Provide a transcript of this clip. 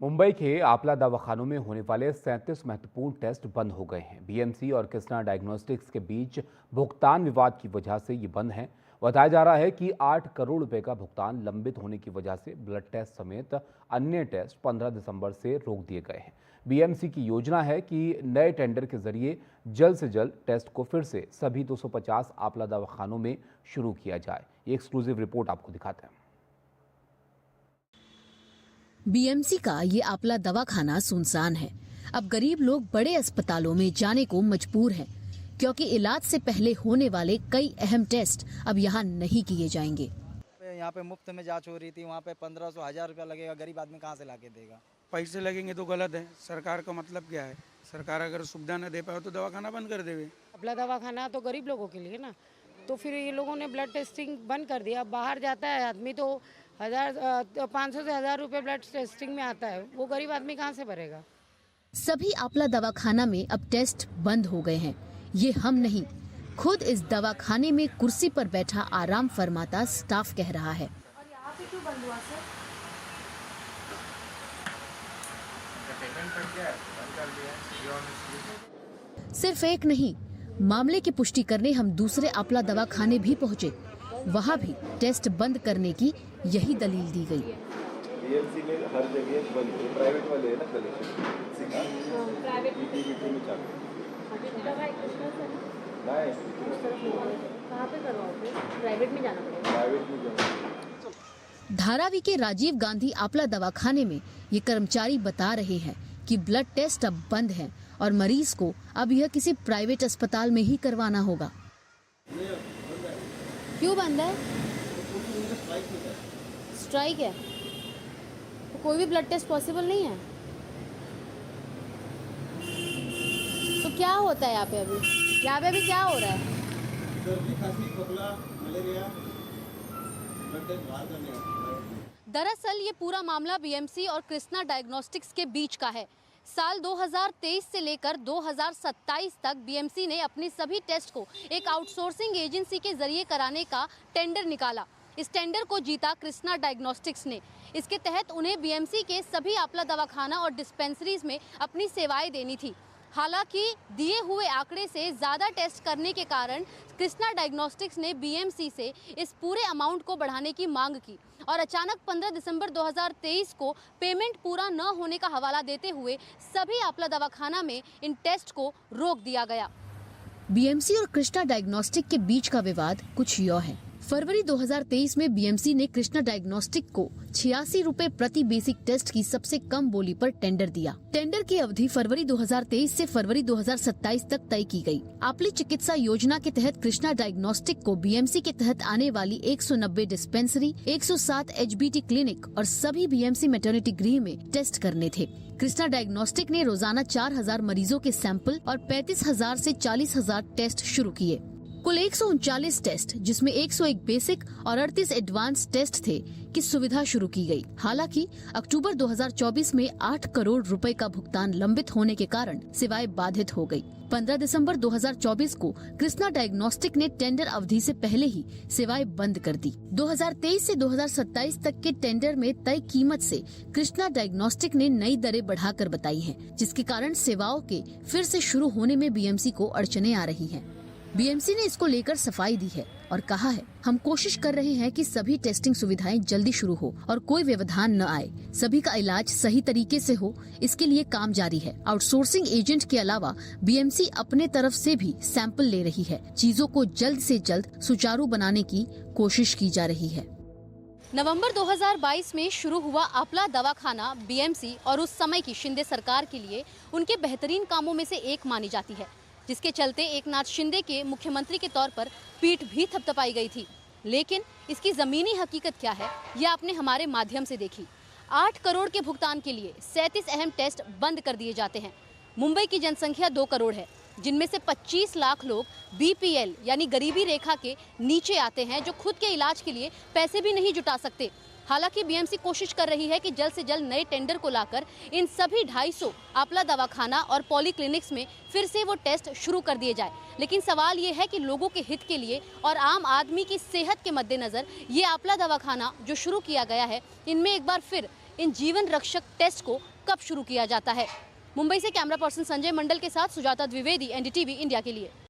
मुंबई के आपला दवाखानों में होने वाले 37 महत्वपूर्ण टेस्ट बंद हो गए हैं। बीएमसी और कृष्णा डायग्नोस्टिक्स के बीच भुगतान विवाद की वजह से ये बंद हैं। बताया जा रहा है कि 8 करोड़ रुपए का भुगतान लंबित होने की वजह से ब्लड टेस्ट समेत अन्य टेस्ट 15 दिसंबर से रोक दिए गए हैं। बीएमसी की योजना है कि नए टेंडर के जरिए जल्द से जल्द टेस्ट को फिर से सभी 250 आपला दवाखानों में शुरू किया जाए। ये एक्सक्लूसिव रिपोर्ट आपको दिखाते हैं। बीएमसी का ये आपला दवाखाना सुनसान है। अब गरीब लोग बड़े अस्पतालों में जाने को मजबूर हैं, क्योंकि इलाज से पहले होने वाले कई अहम टेस्ट अब यहाँ नहीं किए जाएंगे। यहाँ पे मुफ्त में जांच हो रही थी, वहाँ पे 1500-1000 रुपया लगेगा। गरीब आदमी कहाँ से लाके देगा? पैसे लगेंगे तो गलत है। सरकार का मतलब क्या है? सरकार अगर सुविधा न दे पाए तो दवाखाना बंद कर देवे। अपना दवाखाना तो गरीब लोगों के लिए ना, तो फिर ये लोगों ने ब्लड टेस्टिंग बंद कर दिया। बाहर जाता है आदमी तो 500 से 1000 रुपये ब्लड टेस्टिंग में आता है, वो गरीब आदमी कहाँ से भरेगा? सभी आपला दवाखाना में अब टेस्ट बंद हो गए हैं। ये हम नहीं, खुद इस दवाखाने में कुर्सी पर बैठा आराम फरमाता स्टाफ कह रहा है। और यहाँ पे क्यों बंद हुआ सर? सिर्फ एक नहीं, मामले की पुष्टि करने हम दूसरे आपला दवाखाने भी पहुँचे। वहाँ भी टेस्ट बंद करने की यही दलील दी गई। बीएमसी में हर जगह बंद है, प्राइवेट वाले है ना कलेक्शन प्राइवेट में चालू कहाँ पे करवाओगे? प्राइवेट में जाना पड़ेगा। प्राइवेट में जाना। धारावी के राजीव गांधी आपला दवाखाने में ये कर्मचारी बता रहे हैं कि ब्लड टेस्ट अब बंद है और मरीज को अब यह किसी प्राइवेट अस्पताल में ही करवाना होगा। क्यों बंद है? स्ट्राइक है तो कोई भी ब्लड टेस्ट पॉसिबल नहीं है। तो क्या होता है यहाँ पे अभी? यहाँ पे अभी क्या हो रहा है? सर्दी, खांसी, खोखला, मलेरिया, ब्लड टेस्ट बाहर करने का। दरअसल ये पूरा मामला बीएमसी और कृष्णा डायग्नोस्टिक्स के बीच का है। साल 2023 से लेकर 2027 तक बीएमसी ने अपनी सभी टेस्ट को एक आउटसोर्सिंग एजेंसी के जरिए कराने का टेंडर निकाला। इस टेंडर को जीता कृष्णा डायग्नोस्टिक्स ने। इसके तहत उन्हें बीएमसी के सभी आपला दवाखाना और डिस्पेंसरीज में अपनी सेवाएं देनी थी। हालांकि दिए हुए आंकड़े से ज़्यादा टेस्ट करने के कारण कृष्णा डायग्नोस्टिक्स ने बीएमसी से इस पूरे अमाउंट को बढ़ाने की मांग की और अचानक 15 दिसंबर 2023 को पेमेंट पूरा न होने का हवाला देते हुए सभी आपला दवाखाना में इन टेस्ट को रोक दिया गया। बीएमसी और कृष्णा डायग्नोस्टिक के बीच का विवाद कुछ यूं है। फरवरी 2023 में बीएमसी ने कृष्णा डायग्नोस्टिक को 86 रुपए प्रति बेसिक टेस्ट की सबसे कम बोली पर टेंडर दिया। टेंडर की अवधि फरवरी 2023 से फरवरी 2027 तक तय की गई। आपली चिकित्सा योजना के तहत कृष्णा डायग्नोस्टिक को बीएमसी के तहत आने वाली 190 डिस्पेंसरी, 107 एचबीटी क्लिनिक और सभी बीएमसी मैटरनिटी गृह में टेस्ट करने थे। कृष्णा डायग्नोस्टिक ने रोजाना 4000 मरीजों के सैंपल और 35,000 से 40,000 टेस्ट शुरू किए। कुल 139 टेस्ट, जिसमें 101 बेसिक और 38 एडवांस टेस्ट थे, की सुविधा शुरू की गई। हालांकि अक्टूबर 2024 में 8 करोड़ रुपए का भुगतान लंबित होने के कारण सेवाएं बाधित हो गई। 15 दिसंबर 2024 को कृष्णा डायग्नोस्टिक ने टेंडर अवधि से पहले ही सेवाएं बंद कर दी। 2023 से 2027 तक के टेंडर में तय कीमत से कृष्णा डायग्नोस्टिक ने नई दरें बढ़ाकर बताई हैं, जिसके कारण सेवाओं के फिर से शुरू होने में बीएमसी को अड़चनें आ रही हैं। बीएमसी ने इसको लेकर सफाई दी है और कहा है, हम कोशिश कर रहे हैं कि सभी टेस्टिंग सुविधाएं जल्दी शुरू हो और कोई व्यवधान न आए। सभी का इलाज सही तरीके से हो, इसके लिए काम जारी है। आउटसोर्सिंग एजेंट के अलावा बीएमसी अपने तरफ से भी सैंपल ले रही है। चीजों को जल्द से जल्द सुचारू बनाने की कोशिश की जा रही है। नवंबर 2022 में शुरू हुआ आपला दवाखाना बीएमसी और उस समय की शिंदे सरकार के लिए उनके बेहतरीन कामों में से एक मानी जाती है, जिसके चलते एकनाथ शिंदे के मुख्यमंत्री के तौर पर पीठ भी थपथपाई गई थी। लेकिन इसकी जमीनी हकीकत क्या है, यह आपने हमारे माध्यम से देखी। 8 करोड़ के भुगतान के लिए 37 अहम टेस्ट बंद कर दिए जाते हैं। मुंबई की जनसंख्या 2 करोड़ है, जिनमें से 25 लाख लोग बीपीएल यानी गरीबी रेखा के नीचे आते हैं, जो खुद के इलाज के लिए पैसे भी नहीं जुटा सकते। हालांकि बीएमसी कोशिश कर रही है कि जल्द से जल्द नए टेंडर को लाकर इन सभी 250 आपला दवाखाना और पॉली क्लिनिक्स में फिर से वो टेस्ट शुरू कर दिए जाए। लेकिन सवाल ये है कि लोगों के हित के लिए और आम आदमी की सेहत के मद्देनज़र ये आपला दवाखाना जो शुरू किया गया है, इनमें एक बार फिर इन जीवन रक्षक टेस्ट को कब शुरू किया जाता है। मुंबई से कैमरा पर्सन संजय मंडल के साथ सुजाता द्विवेदी, एनडीटीवी इंडिया के लिए।